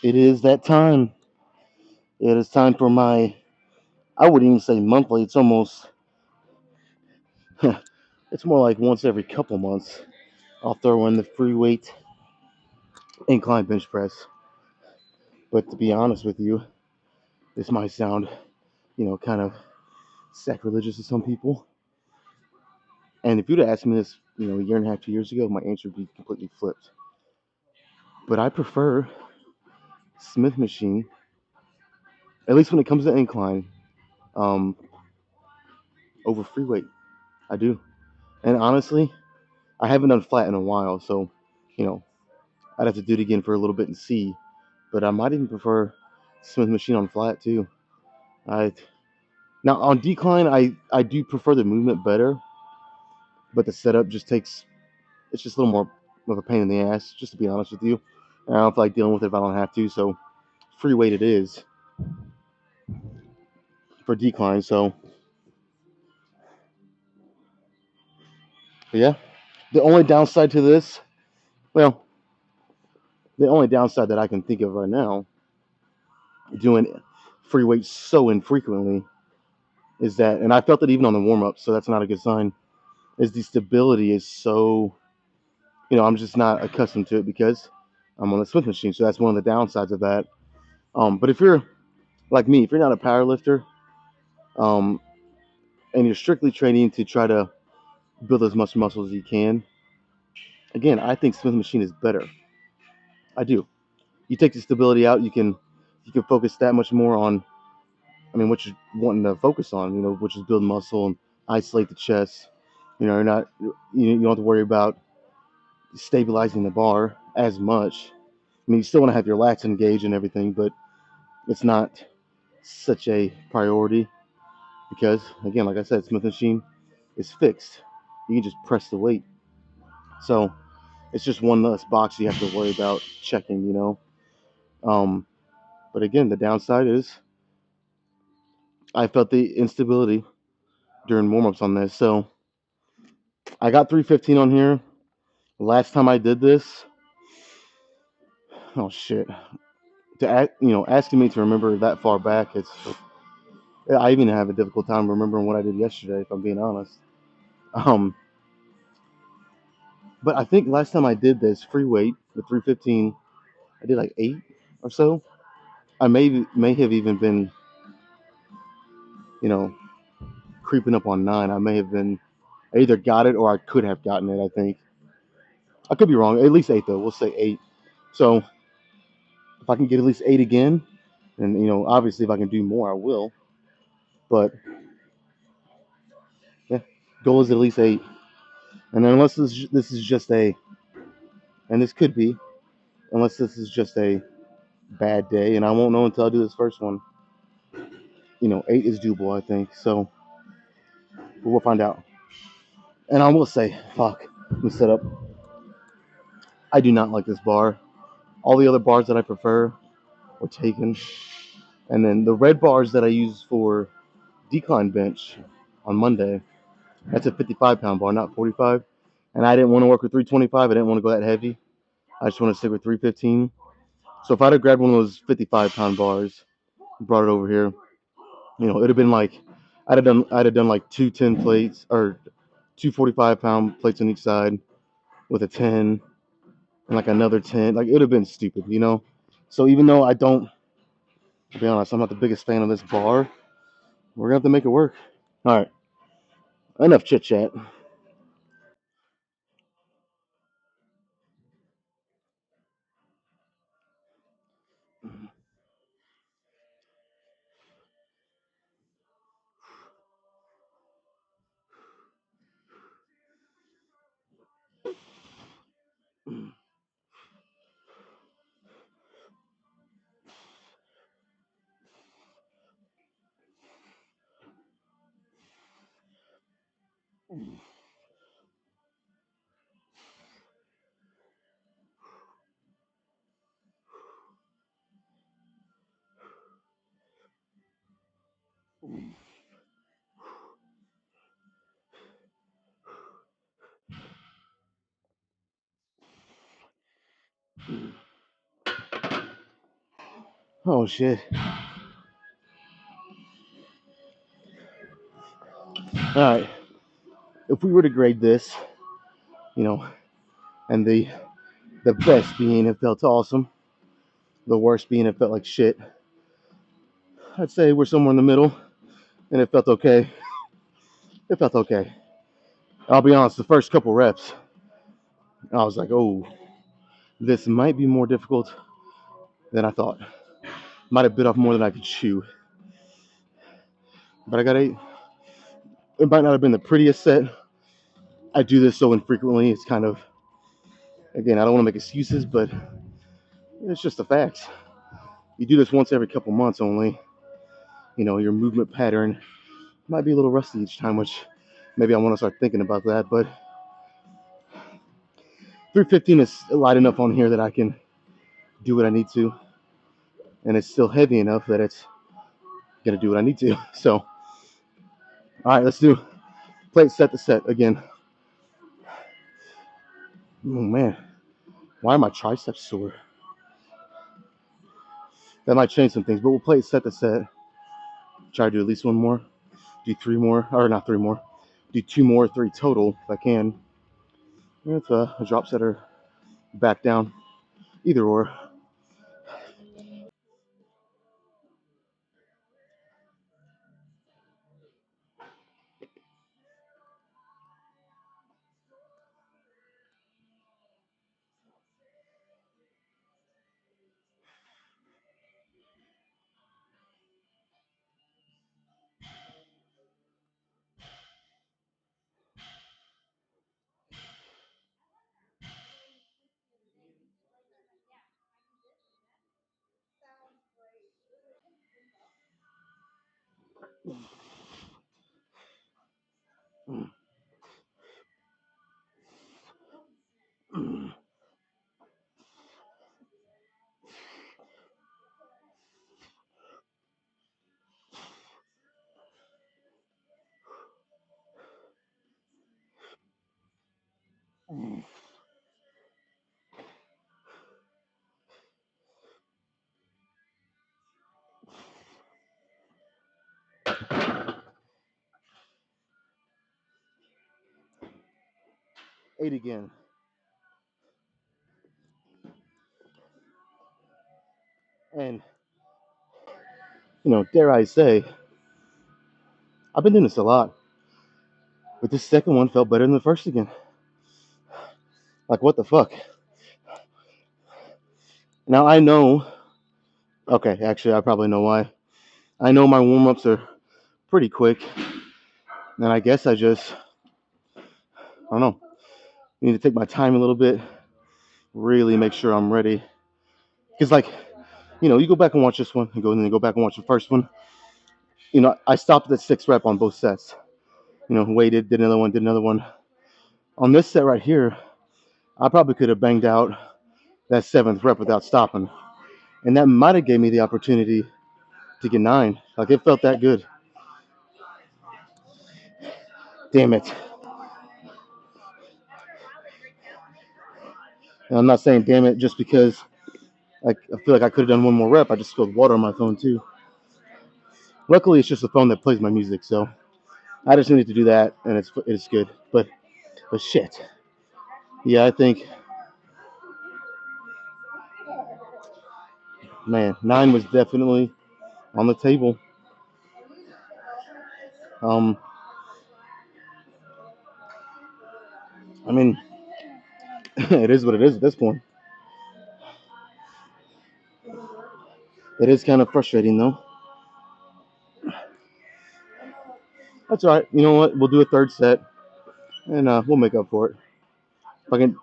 It is that time. It is time for my, I wouldn't even say monthly, it's almost, it's more like once every couple months. I'll throw in the free weight incline bench press. But to be honest with you, this might sound, kind of sacrilegious to some people. And if you'd have asked me this, a year and a half, 2 years ago, my answer would be completely flipped. But I prefer Smith machine, at least when it comes to incline, um, over free weight. I do. And honestly, I haven't done flat in a while, so, you know, I'd have to do it again for a little bit and see. But I might even prefer Smith machine on flat too. I Now on decline, I do prefer the movement better, but the setup just takes, it's just a little more of a pain in the ass, just to be honest with you. And I don't feel like dealing with it if I don't have to. So free weight it is for decline. So yeah, the only downside to this, well, the only downside that I can think of right now, doing free weight so infrequently, is that, and I felt it even on the warm up, so that's not a good sign. Is the stability is so, I'm just not accustomed to it because I'm on the Smith machine. So that's one of the downsides of that. But if you're like me, if you're not a power lifter, um, and you're strictly training to try to build as much muscle as you can, again, I think Smith machine is better. I do. You take the stability out, you can focus that much more on, what you're wanting to focus on, which is build muscle and isolate the chest. You're not, you don't have to worry about stabilizing the bar as much. You still want to have your lats engaged and everything, but it's not such a priority because, again, like I said, Smith machine is fixed. You can just press the weight. So it's just one less box you have to worry about checking. Um, but again, the downside is I felt the instability during warm-ups on this. So I got 315 on here. Last time I did this, oh shit. Asking me to remember that far back, I even have a difficult time remembering what I did yesterday, if I'm being honest. Um, but I think last time I did this free weight with 315, I did like 8 or so. I may have even been, you know, creeping up on 9. I either got it or I could have gotten it. I think I could be wrong. At least 8 though. We'll say 8. So if I can get at least 8 again, and obviously if I can do more, I will. But yeah, goal is at least 8. And then unless this is just a, and this could be, unless this is just a bad day, and I won't know until I do this first one. 8 is doable, I think. So we'll find out. And I will say, fuck, let me set up. I do not like this bar. All the other bars that I prefer were taken. And then the red bars that I use for decline bench on Monday, that's a 55-pound bar, not 45. And I didn't want to work with 325. I didn't want to go that heavy. I just want to stick with 315. So if I'd have grabbed one of those 55-pound bars, brought it over here, it'd have been like I'd have done like 2 10 plates or 2 45-pound plates on each side with a 10 and like another 10. Like it would have been stupid. So even though I don't, to be honest, I'm not the biggest fan of this bar, we're gonna have to make it work. All right, enough chit chat. Oh shit. All right. If we were to grade this, you know, and the best being it felt awesome, the worst being it felt like shit, I'd say we're somewhere in the middle, and it felt okay. It felt okay. I'll be honest. The first couple reps, I was like, oh, this might be more difficult than I thought. Might have bit off more than I could chew. But I got eight. It might not have been the prettiest set. I do this so infrequently. It's kind of, again, I don't want to make excuses, but it's just the facts. You do this once every couple months only. Your movement pattern might be a little rusty each time, which maybe I want to start thinking about that. But 315 is light enough on here that I can do what I need to, and it's still heavy enough that it's gonna do what I need to. So, all right, let's do plate set to set again. Oh man, why are my triceps sore? That might change some things, but we'll play it set to set. Try to do at least one more. Do three more, or not three more. Do two more, three total if I can. It's a drop set or back down, either or. 8 again. And, dare I say, I've been doing this a lot, but this second one felt better than the first again. Like, what the fuck? Now, I know, okay, actually, I probably know why. I know my warm ups are pretty quick, and I guess I don't know, need to take my time a little bit, really make sure I'm ready. Because, like, you go back and watch this one, and then you go back and watch the first one. I stopped at 6 rep on both sets. Waited, did another one, did another one. On this set right here, I probably could have banged out that 7th rep without stopping. And that might have gave me the opportunity to get 9. Like, it felt that good. Damn it. And I'm not saying damn it just because I feel like I could have done one more rep. I just spilled water on my phone too. Luckily, it's just a phone that plays my music, so I just needed to do that, and it's good. But shit, yeah, I think, man, 9 was definitely on the table. Um, I mean, it is what it is at this point. It is kind of frustrating though. That's all right. You know what? We'll do a third set, and we'll make up for it. If I can,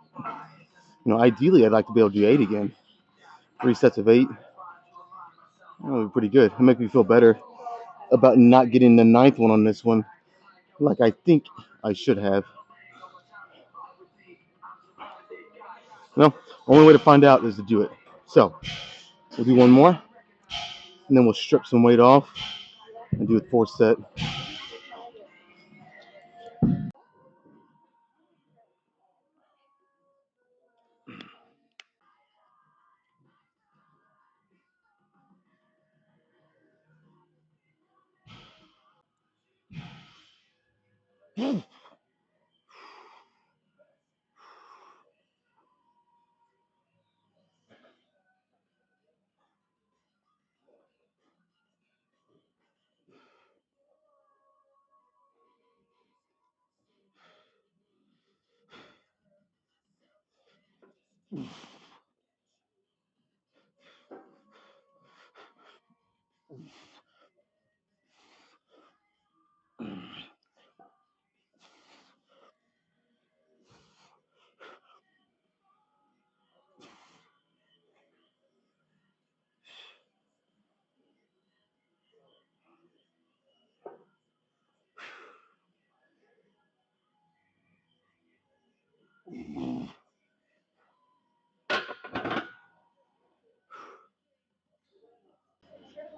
ideally, I'd like to be able to do 8 again. 3 sets of 8. That would be pretty good. It'll make me feel better about not getting the 9th one on this one. Like, I think I should have. No, only way to find out is to do it. So we'll do one more, and then we'll strip some weight off and do a fourth set.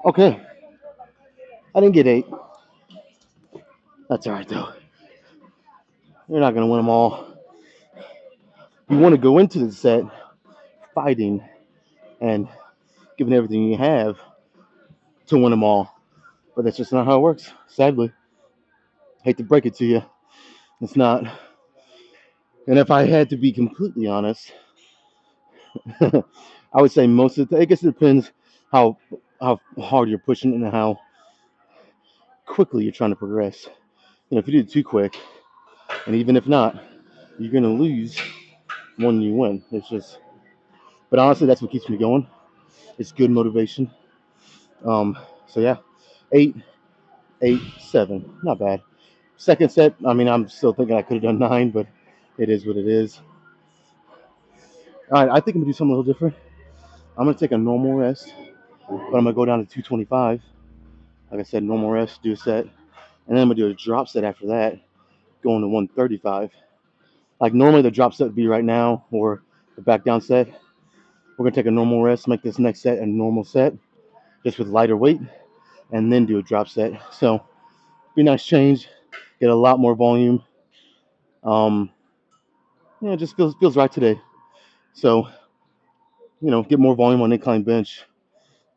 Okay, I didn't get 8. That's all right though. You're not gonna win them all. You want to go into the set fighting and giving everything you have to win them all, but that's just not how it works. Sadly, hate to break it to you, it's not. And if I had to be completely honest, I would say most of the. I guess it depends how how hard you're pushing and how quickly you're trying to progress. If you do it too quick, and even if not, you're gonna lose more than you win. It's just. But honestly, that's what keeps me going. It's good motivation. So yeah, 8, 8, 7, not bad. Second set, I mean, I'm still thinking I could have done 9, but it is what it is. All right, I think I'm gonna do something a little different. I'm gonna take a normal rest, but I'm gonna go down to 225. Like I said, normal rest, do a set, and then I'm gonna do a drop set after that, going to 135. Like normally the drop set would be right now, or the back down set. We're gonna take a normal rest, make this next set a normal set, just with lighter weight, and then do a drop set. So be a nice change, get a lot more volume. Um, it just feels right today. So get more volume on incline bench.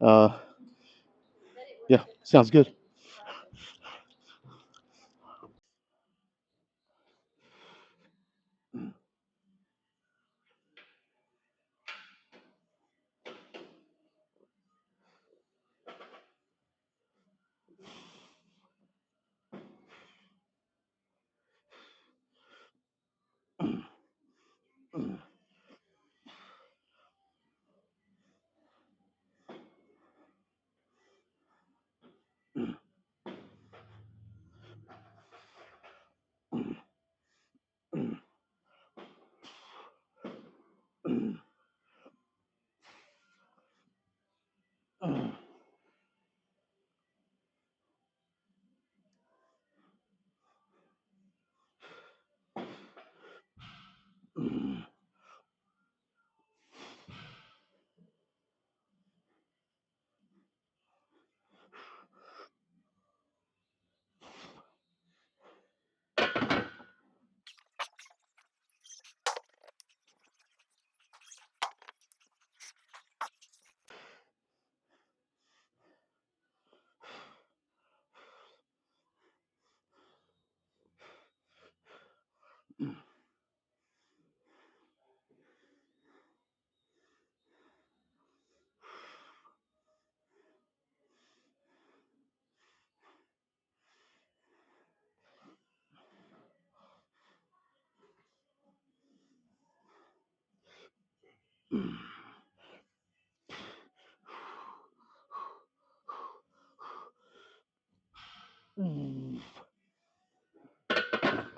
Uh, yeah, sounds good.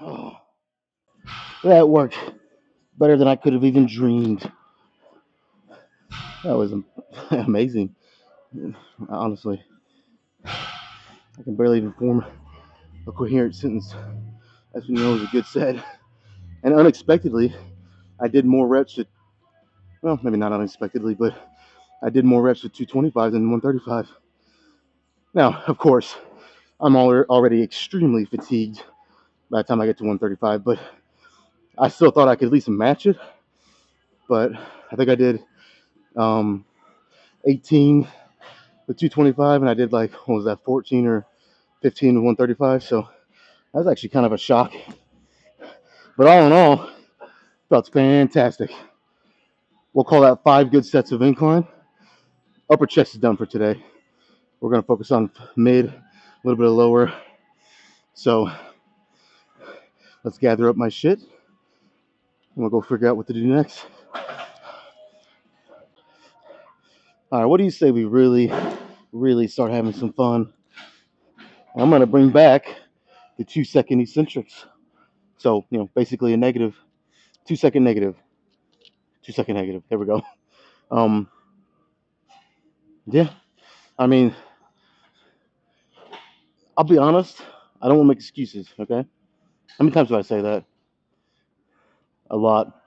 Oh, that worked better than I could have even dreamed. That was amazing. Honestly, I can barely even form a coherent sentence That's when you know it was a good set. And unexpectedly, I did more reps at, well, maybe not unexpectedly, but I did more reps at 225 than 135. Now, of course, I'm already extremely fatigued by the time I get to 135, but I still thought I could at least match it. But I think I did 18 with 225, and I did like, what was that, 14 or 15 with 135. So that was actually kind of a shock. But all in all, felt fantastic. We'll call that 5 good sets of incline. Upper chest is done for today. We're going to focus on mid, a little bit of lower. So let's gather up my shit, and we'll go figure out what to do next. All right, what do you say we really start having some fun? I'm going to bring back the 2-second eccentrics. So, basically a negative, 2-second negative, 2-second negative. There we go. Um, yeah, I mean, I'll be honest. I don't want to make excuses, okay? How many times do I say that? A lot.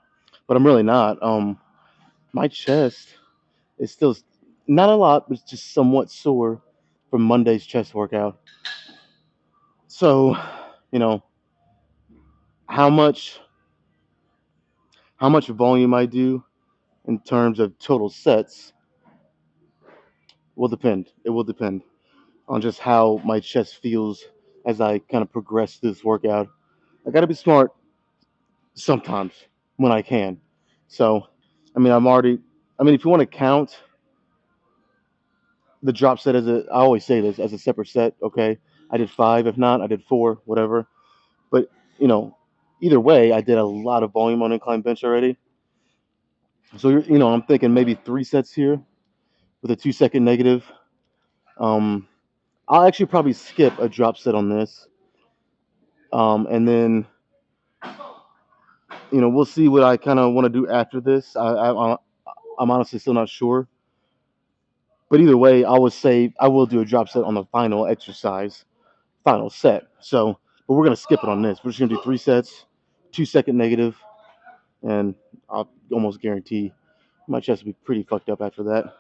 But I'm really not. My chest is still not a lot, but it's just somewhat sore from Monday's chest workout. So, you know, how much volume I do in terms of total sets will depend. It will depend on just how my chest feels as I kind of progress through this workout. I got to be smart sometimes when I can. So, I mean, if you want to count the drop set I always say this, as a separate set, okay? I did 5. If not, I did 4, whatever. But, you know, either way, I did a lot of volume on incline bench already. So, I'm thinking maybe 3 sets here with a 2-second negative. I'll actually probably skip a drop set on this. And then, we'll see what I kind of want to do after this. I'm honestly still not sure. But either way, I would say I will do a drop set on the final exercise, final set. So, but we're going to skip it on this. We're just going to do 3 sets, 2-second negative, and I'll almost guarantee my chest will be pretty fucked up after that.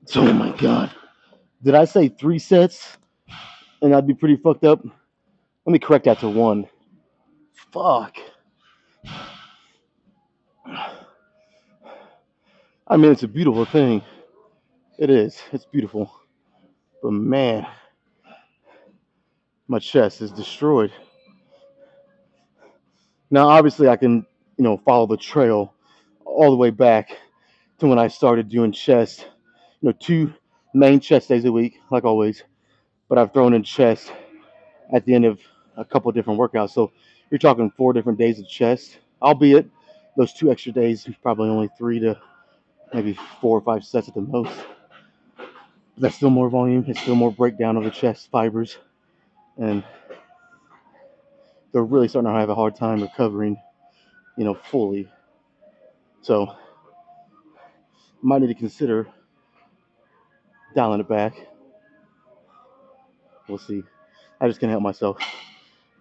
So, oh my god. Did I say 3 sets and I'd be pretty fucked up? Let me correct that to 1. Fuck. I mean, it's a beautiful thing. It is. It's beautiful. But man, my chest is destroyed. Now, obviously, I can, follow the trail all the way back to when I started doing chest. 2 main chest days a week, like always. But I've thrown in chest at the end of a couple of different workouts. So you're talking 4 different days of chest, albeit those 2 extra days, probably only 3 to maybe 4 or 5 sets at the most. But that's still more volume. It's still more breakdown of the chest fibers. And they're really starting to have a hard time recovering, fully. So might need to consider dialing it back. We'll see. I just can't help myself.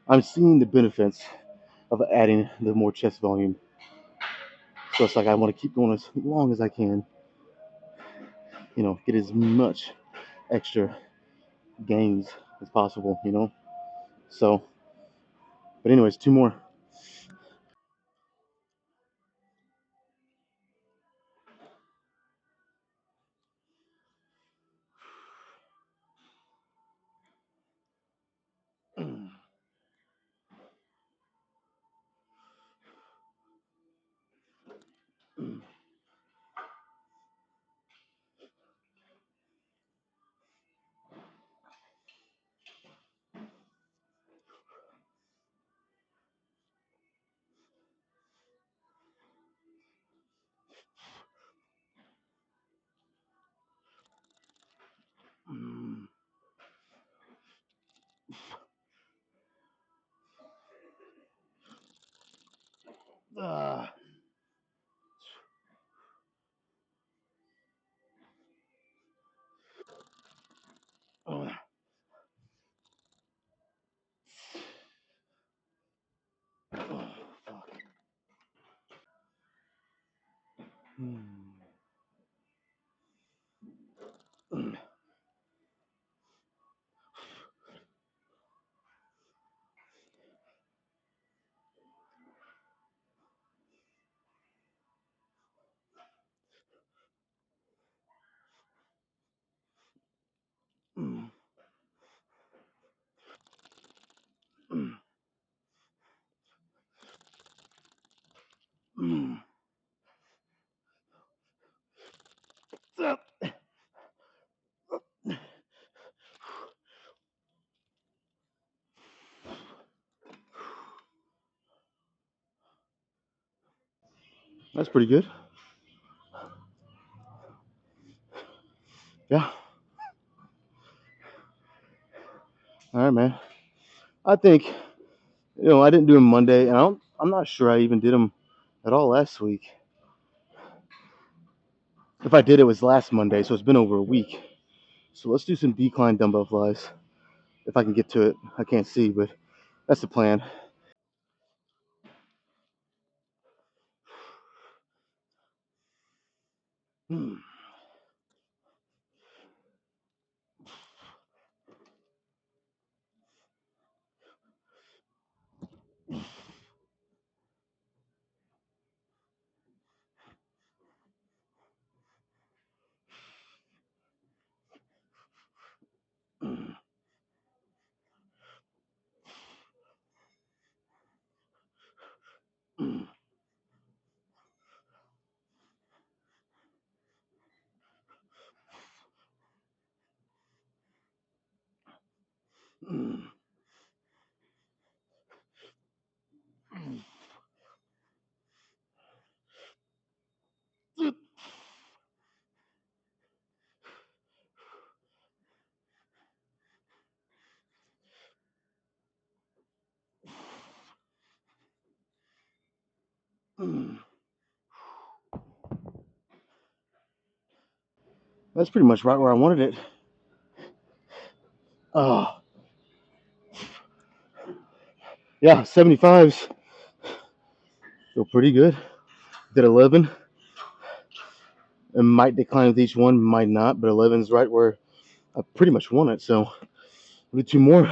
I'm seeing the benefits of adding the more chest volume. So it's like I want to keep going as long as I can. Get as much extra gains as possible. So, but anyways, 2 more. That's pretty good. Yeah. All right, man. I think I didn't do them Monday, and I'm not sure I even did them at all last week. If I did, it was last Monday, so it's been over a week. So let's do some decline dumbbell flies. If I can get to it, I can't see, but that's the plan. That's pretty much right where I wanted it. Oh, yeah, 75s feel pretty good. Did 11. It might decline with each one, might not, but 11 is right where I pretty much want it. So we'll do two more.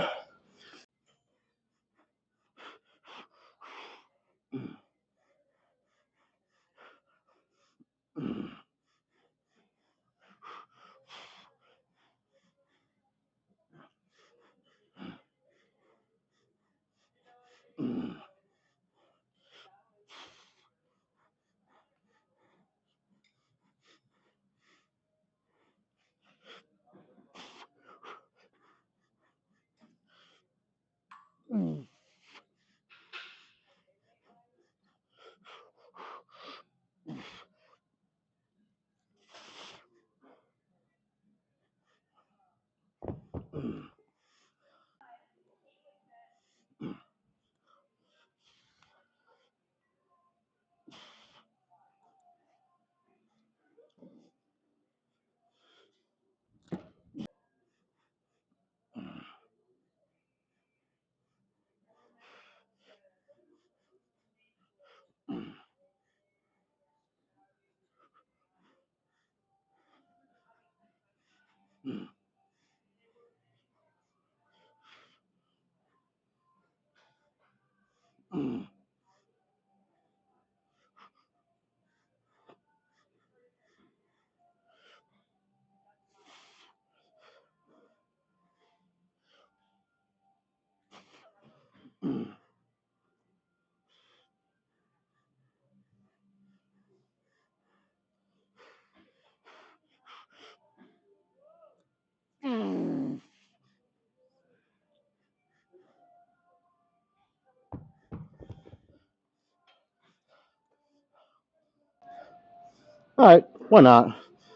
All right, why not?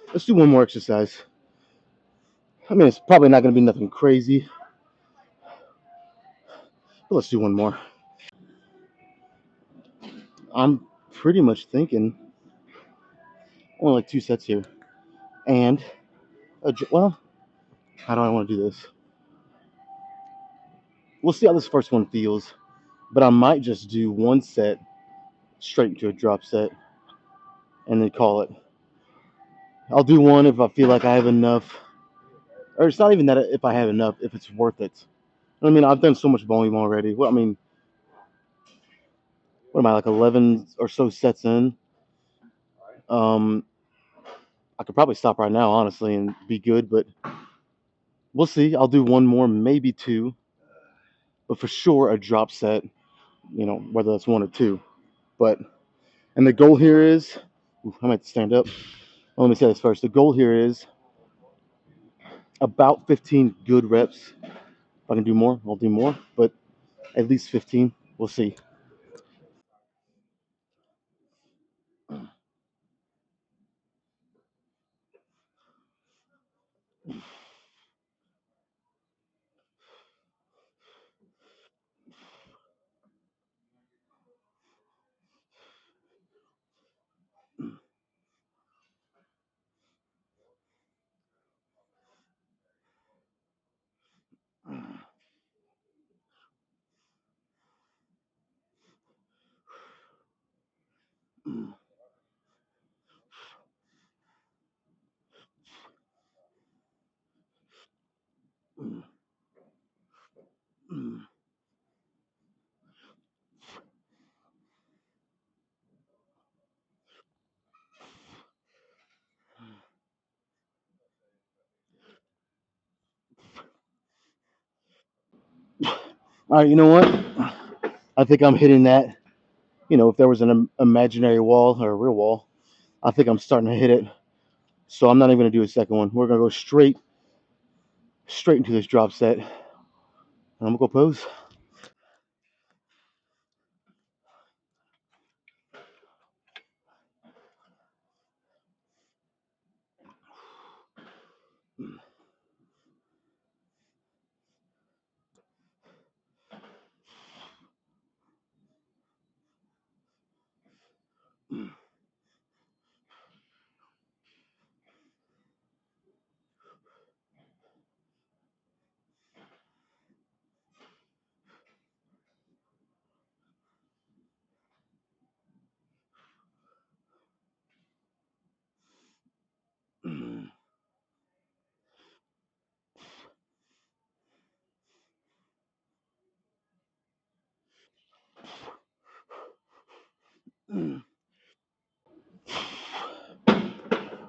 Let's do one more exercise. I mean, it's probably not going to be nothing crazy, but let's do one more. I'm pretty much thinking only like two sets here. And, well, how do I want to do this? We'll see how this first one feels, but I might just do one set straight into a drop set and then call it. I'll do one if I feel like I have enough, or it's not even that if I have enough, if it's worth it. I mean, I've done so much volume already. Well, I mean, what am I like 11 or so sets in? Um, I could probably stop right now, honestly, and be good, but we'll see. I'll do one more, maybe two, but for sure a drop set. Whether that's one or two. But and the goal here is, I might stand up. Well, let me say this first. The goal here is about 15 good reps. If I can do more, I'll do more, but at least 15. We'll see. All right, you know what? I think I'm hitting that. If there was an imaginary wall or a real wall, I think I'm starting to hit it. So I'm not even gonna do a second one. We're gonna go straight into this drop set. And I'm gonna go pose.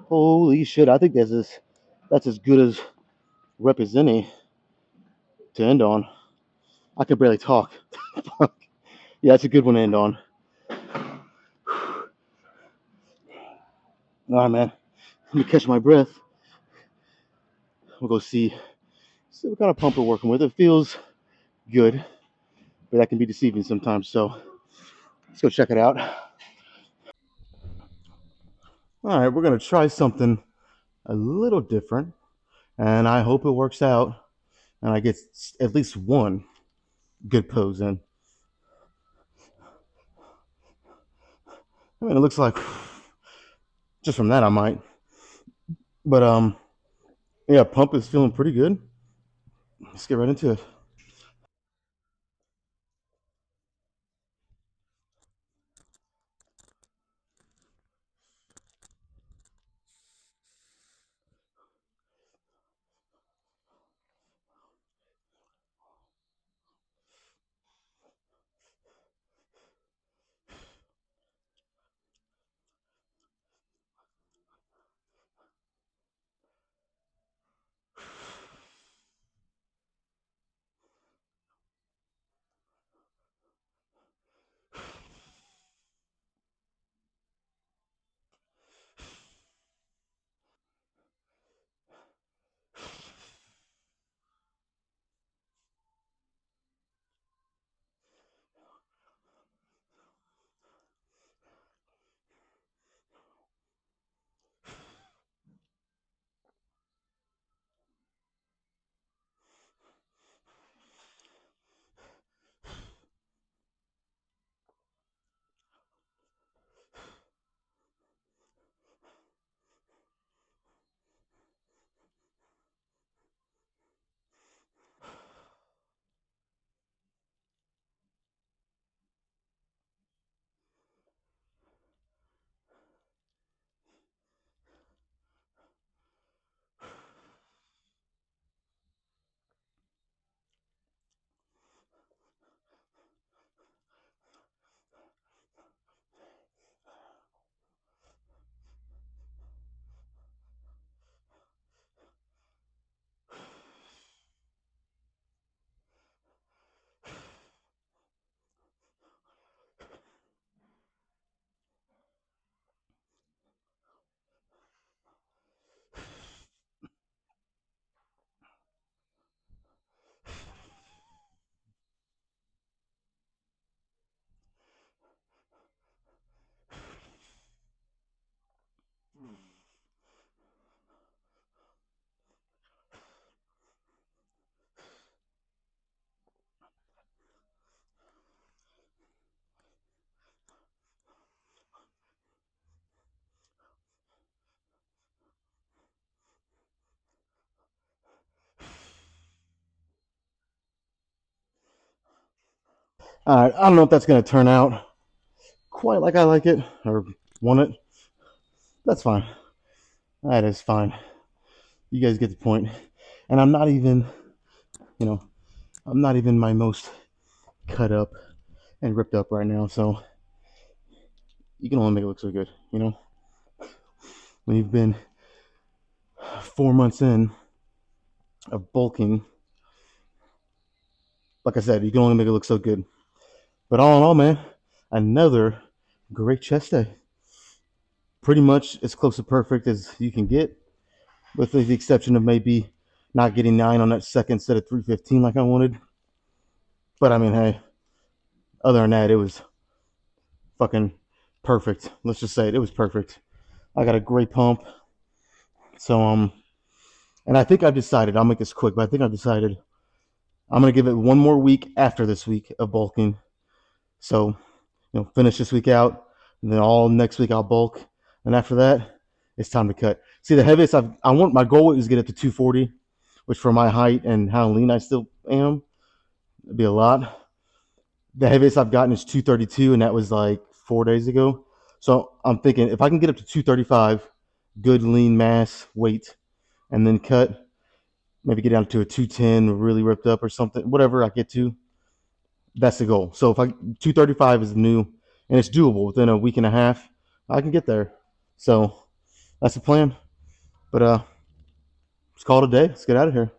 Holy shit! I think that's as good as representing to end on. I can barely talk. Yeah, it's a good one to end on. All right, man. Let me catch my breath. We'll go see what kind of pump we're working with. It feels good, but that can be deceiving sometimes. So let's go check it out. All right, we're gonna try something a little different, and I hope it works out, and I get at least one good pose in. I mean, it looks like just from that I might, but yeah, pump is feeling pretty good. Let's get right into it. All right, I don't know if that's gonna turn out quite like I like it or want it. That's fine. That is fine. You guys get the point. And I'm not even, you know, I'm not even my most cut up and ripped up right now. So you can only make it look so good, when you've been 4 months in of bulking. Like I said, you can only make it look so good. But all in all, man, another great chest day. Pretty much as close to perfect as you can get, with the exception of maybe not getting 9 on that second set of 315 like I wanted. But I mean, hey, other than that, it was fucking perfect. Let's just say it was perfect. I got a great pump. So, and I think I've decided, I'll make this quick, but I think I've decided I'm going to give it one more week after this week of bulking. So, finish this week out, and then all next week I'll bulk. And after that, it's time to cut. See, the heaviest I want, my goal is to get up to 240, which for my height and how lean I still am, it'd be a lot. The heaviest I've gotten is 232, and that was like 4 days ago. So I'm thinking if I can get up to 235, good lean mass weight, and then cut, maybe get down to a 210, really ripped up or something, whatever I get to, that's the goal. So if 235 is new and it's doable within a week and a half, I can get there. So that's the plan. But let's call it a day. Let's get out of here.